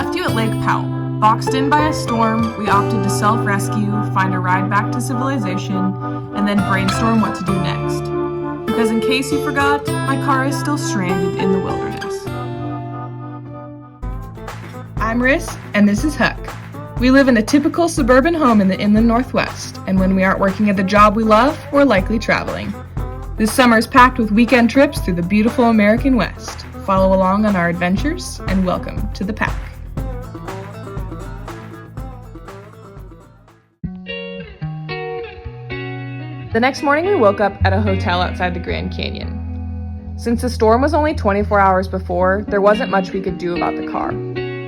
left you at Lake Powell. Boxed in by a storm, we opted to self-rescue, find a ride back to civilization, and then brainstorm what to do next. Because in case you forgot, my car is still stranded in the wilderness. I'm Riss, and this is Huck. We live in a typical suburban home in the inland Northwest, and when we aren't working at the job we love, we're likely traveling. This summer is packed with weekend trips through the beautiful American West. Follow along on our adventures, and welcome to the pack. The next morning we woke up at a hotel outside the Grand Canyon. Since the storm was only 24 hours before, there wasn't much we could do about the car.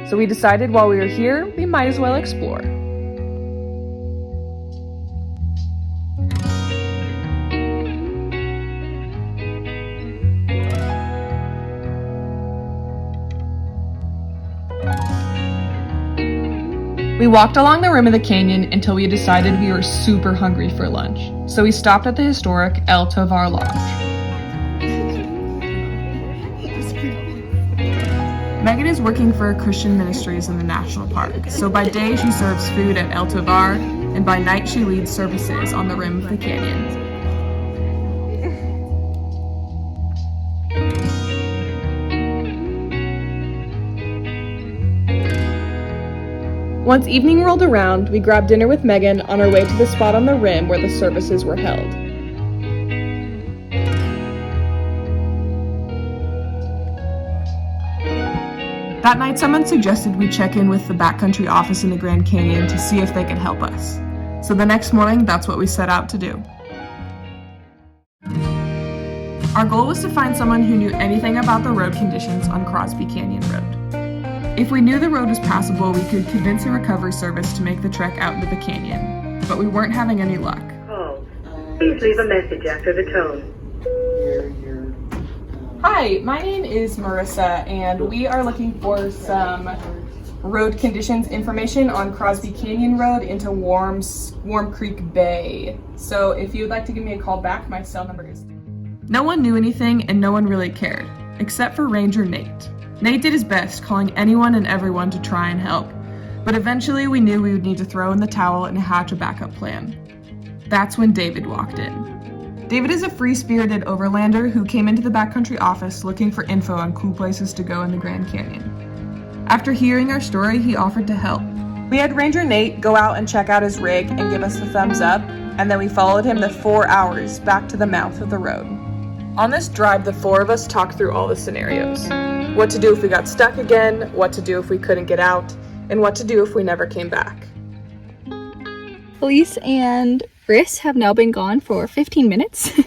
So we decided while we were here, we might as well explore. We walked along the rim of the canyon until we decided we were super hungry for lunch, so we stopped at the historic El Tovar Lodge. Megan is working for Christian Ministries in the national park, so by day she serves food at El Tovar, and by night she leads services on the rim of the canyon. Once evening rolled around, we grabbed dinner with Megan on our way to the spot on the rim where the services were held. That night, someone suggested we check in with the backcountry office in the Grand Canyon to see if they could help us. So the next morning, that's what we set out to do. Our goal was to find someone who knew anything about the road conditions on Crosby Canyon Road. If we knew the road was passable, we could convince a recovery service to make the trek out into the canyon, but we weren't having any luck. Call. Please leave a message after the tone. Hi, my name is Marissa, and we are looking for some road conditions information on Crosby Canyon Road into Warm Creek Bay. So if you'd like to give me a call back, my cell number is... No one knew anything, and no one really cared, except for Ranger Nate. Nate did his best, calling anyone and everyone to try and help, but eventually we knew we would need to throw in the towel and hatch a backup plan. That's when David walked in. David is a free-spirited overlander who came into the backcountry office looking for info on cool places to go in the Grand Canyon. After hearing our story, he offered to help. We had Ranger Nate go out and check out his rig and give us the thumbs up, and then we followed him the 4 hours back to the mouth of the road. On this drive, the four of us talked through all the scenarios. What to do if we got stuck again, what to do if we couldn't get out, and what to do if we never came back. Elyse and Riss have now been gone for 15 minutes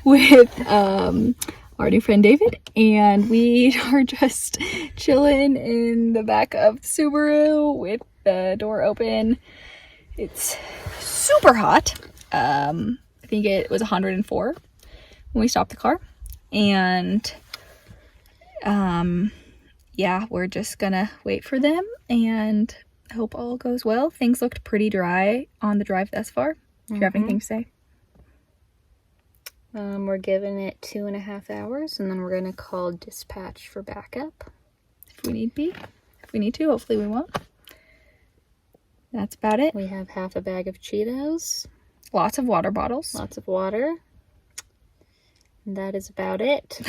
with our new friend David, and we are just chilling in the back of the Subaru with the door open. It's super hot. I think it was 104 when we stopped the car, and yeah, we're just gonna wait for them and hope all goes well. Things looked pretty dry on the drive thus far. Do you have anything to say? We're giving it 2.5 hours, and then we're gonna call dispatch for backup If we need be. If we need to, hopefully we won't. That's about it. We have half a bag of Cheetos, Lots of water bottles. lots of water, and that is about it.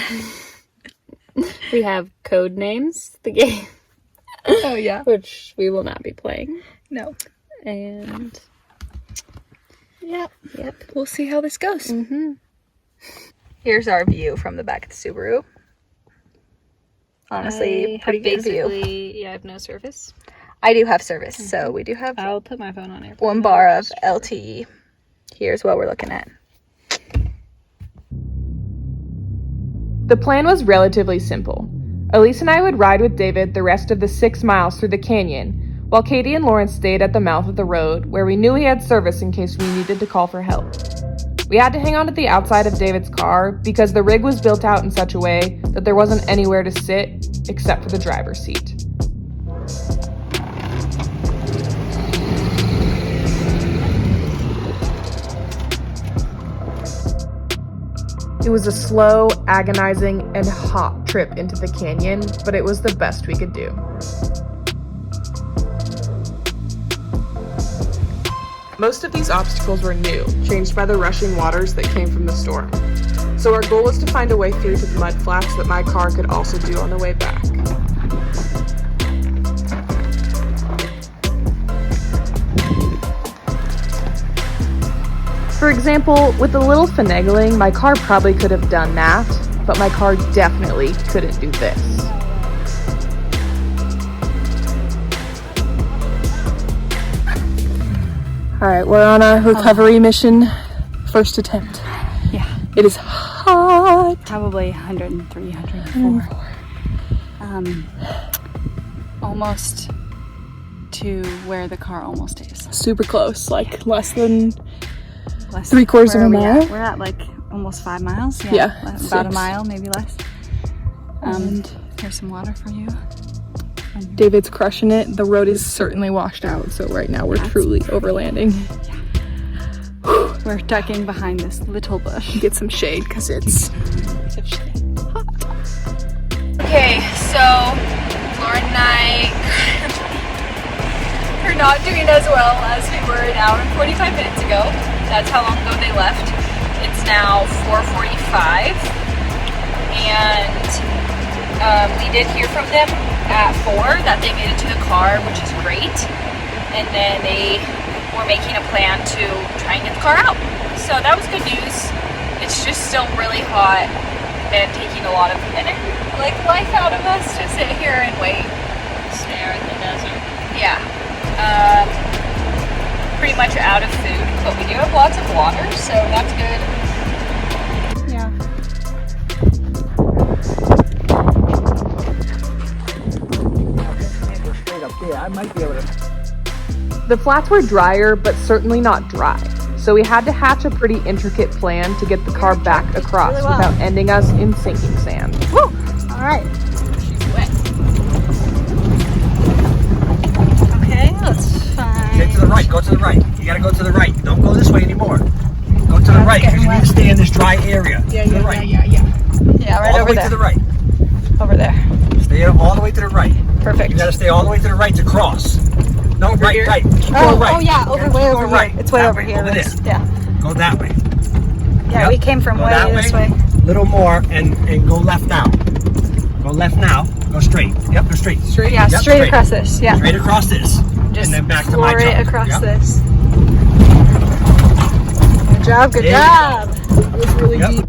We have code names, the game, Oh yeah. which we will not be playing. No. And Yep. yep. We'll see how this goes. Mm-hmm. Here's our view from the back of the Subaru. Honestly, pretty good view. I have no service. I do have service, so we do have I'll put my phone on airplane 1 bar of LTE. Here's what we're looking at. The plan was relatively simple. Elyse and I would ride with David the rest of the 6 miles through the canyon, while Katie and Lawrence stayed at the mouth of the road, where we knew he had service in case we needed to call for help. We had to hang on to the outside of David's car because the rig was built out in such a way that there wasn't anywhere to sit except for the driver's seat. It was a slow, agonizing, and hot trip into the canyon, but it was the best we could do. Most of these obstacles were new, changed by the rushing waters that came from the storm. So our goal was to find a way through to the mud flats that my car could also do on the way back. For example, with a little finagling, my car probably could have done that, but my car definitely couldn't do this. Alright, we're on a recovery mission. First attempt. Yeah. It is hot. Probably 103, 104. Almost to where the car almost is. Super close, like less than Less, 3/4 of a mile. We're at like almost 5 miles. Yeah, About a 6. mile, maybe less. Here's some water for you. David's crushing it. The road is certainly washed out, so right now we're truly overlanding. We're ducking behind this little bush. Get some shade because it's hot. Okay, so Lauren and I are not doing as well as we were an hour and 45 minutes ago. That's how long ago they left. It's now 4:45, and we did hear from them at 4 that they made it to the car, which is great. And then they were making a plan to try and get the car out. So that was good news. It's just still really hot and taking a lot of life out of us to sit here and wait. Stare at the desert. Yeah. Pretty much out of food, but we do have lots of water, so that's good. Yeah. I might be able to. The flats were drier, but certainly not dry. So we had to hatch a pretty intricate plan to get the car back across without ending us in sinking sand. Woo! All right. She's wet. Okay, let's find. Get to the right. Go to the right. You gotta go to the right. Don't go this way anymore. Go to the right because you need to stay in this dry area. Yeah, to the right. Yeah, right all over the way there. to the right. Over there. Stay all the way to the right. Perfect. You gotta stay all the way to the right to cross. No, right. Keep going right. Oh yeah, You over gotta way keep over going here. right. It's way That over here. Over there. Yeah. Go that way. Yeah, Yep. we came from Go way that this way. Little more and go left now. Go left now. Go straight. Yep, go straight. Straight? Yeah, Yep, straight across this. Yeah. Straight across this. Just and then back to my floor truck. it across Yep. this. Good job. Good There you job. It was really Yep. deep.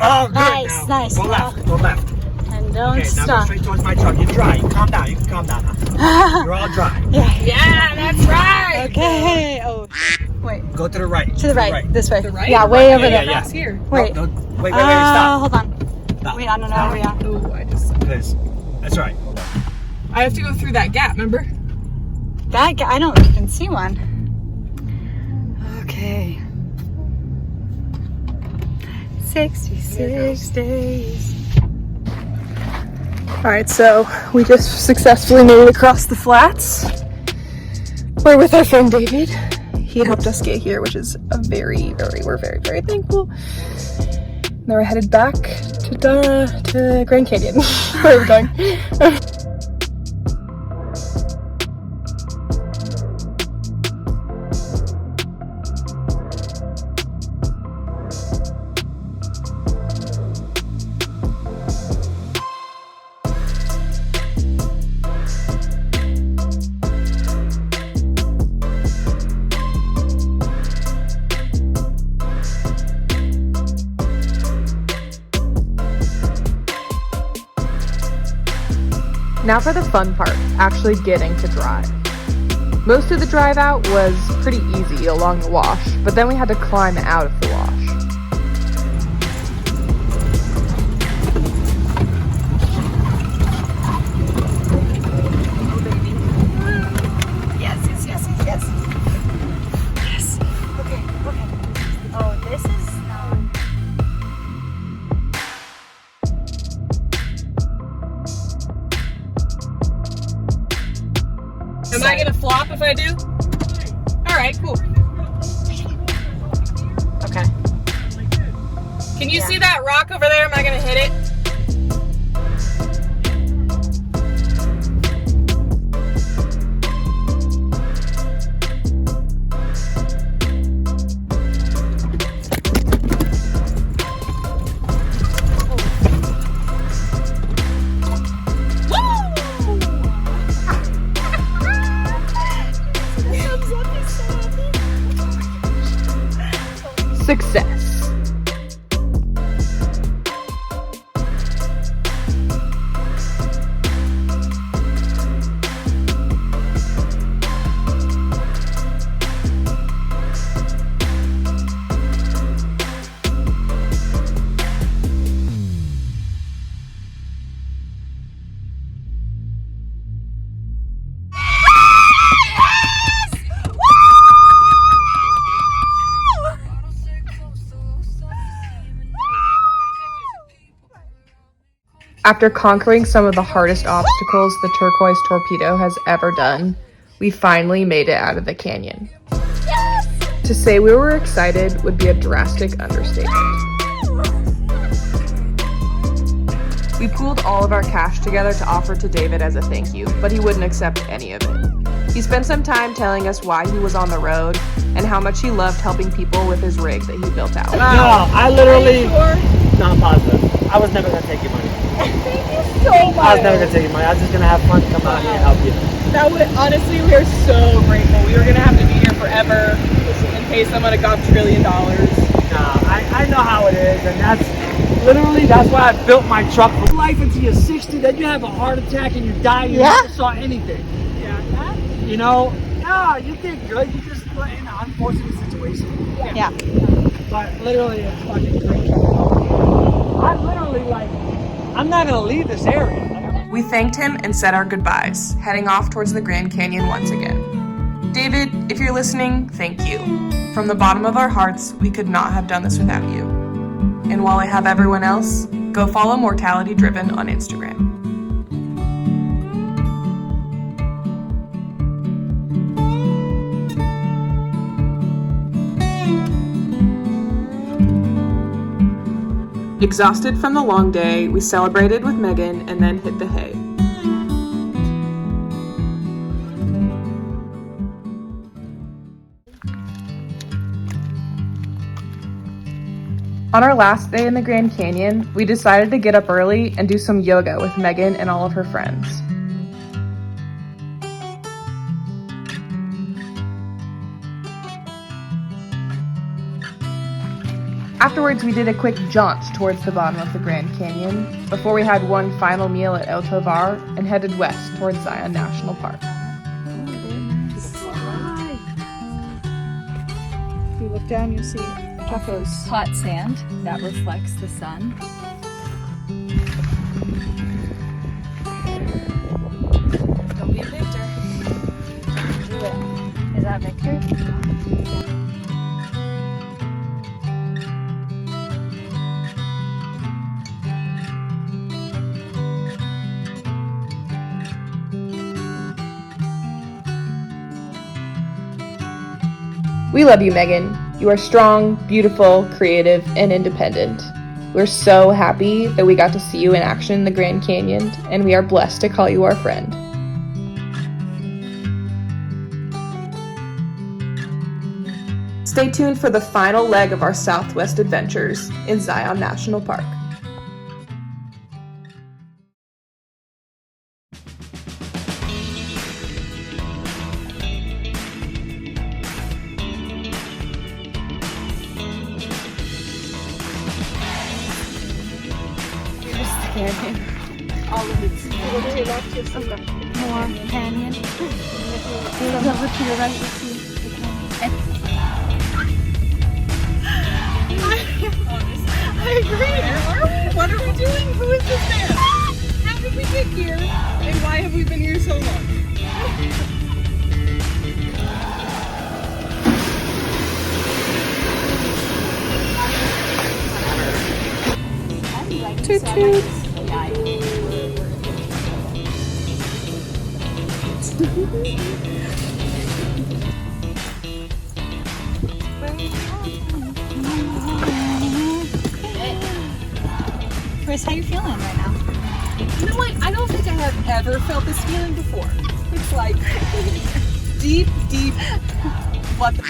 Oh, good. Nice, Now, nice. Go left. Go left. And don't Okay, now go stop. straight towards my truck. You're dry. Calm down. You can calm down now. You're all dry. Yeah, that's right. Okay. Oh, wait. Go to the right. To the right. This way. The right? Yeah, way over Yeah, there. yeah, Across here. Wait. No, wait, stop. Hold on. Stop. Wait, I don't know. Yeah. Oh, I just. This. That's right. I have to go through that gap, remember? That guy, I don't even see one. Okay. 66 days. Alright, so we just successfully made it across the flats. We're with our friend David. He helped us get here, which is we're very, very thankful. And then we're headed back to Grand Canyon. Where are we going? Now for the fun part, actually getting to drive. Most of the drive out was pretty easy along the wash, but then we had to climb out of the wash. Yes. Yes. Okay. Oh, this is. Am I gonna flop if I do? Alright, cool. Okay. Can you see that rock over there? Am I gonna hit it? Success. After conquering some of the hardest obstacles the turquoise torpedo has ever done, we finally made it out of the canyon. Yes! To say we were excited would be a drastic understatement. We pooled all of our cash together to offer to David as a thank you, but he wouldn't accept any of it. He spent some time telling us why he was on the road and how much he loved helping people with his rig that he built out. No, I literally... No, I'm positive. I was never going to take your money. Thank you so much. I was never going to take your money. I was just going to have fun, come out here and help you. That would, honestly, we are so grateful. We were going to have to be here forever and pay someone a $1 dollars. Nah, I know how it is, and that's why I built my truck for life until you're 60. Then you have a heart attack and you die. You never saw anything. Yeah. You know? No, you did good. You just were in an unfortunate situation. Yeah. But literally, it's fucking great. I'm literally like, I'm not gonna leave this area. We thanked him and said our goodbyes, heading off towards the Grand Canyon once again. David, if you're listening, thank you. From the bottom of our hearts, we could not have done this without you. And while I have everyone else, go follow Mortality Driven on Instagram. Exhausted from the long day, we celebrated with Megan and then hit the hay. On our last day in the Grand Canyon, we decided to get up early and do some yoga with Megan and all of her friends. Afterwards, we did a quick jaunt towards the bottom of the Grand Canyon before we had one final meal at El Tovar and headed west towards Zion National Park. If you look down, you'll see Chaco's Hot sand that reflects the sun. Don't be a Victor. Do it. Is that Victor? We love you, Megan. You are strong, beautiful, creative, and independent. We're so happy that we got to see you in action in the Grand Canyon, and we are blessed to call you our friend. Stay tuned for the final leg of our Southwest adventures in Zion National Park. All of it's a little to your left, just more canyon. A little to your right, you'll see the canyon. I agree. What are we doing? Who is this man? How did we get here? And why have we been here so long? Toot toot. Chris, how you feeling right now? You know what? I don't think I have ever felt this feeling before. It's like deep, what the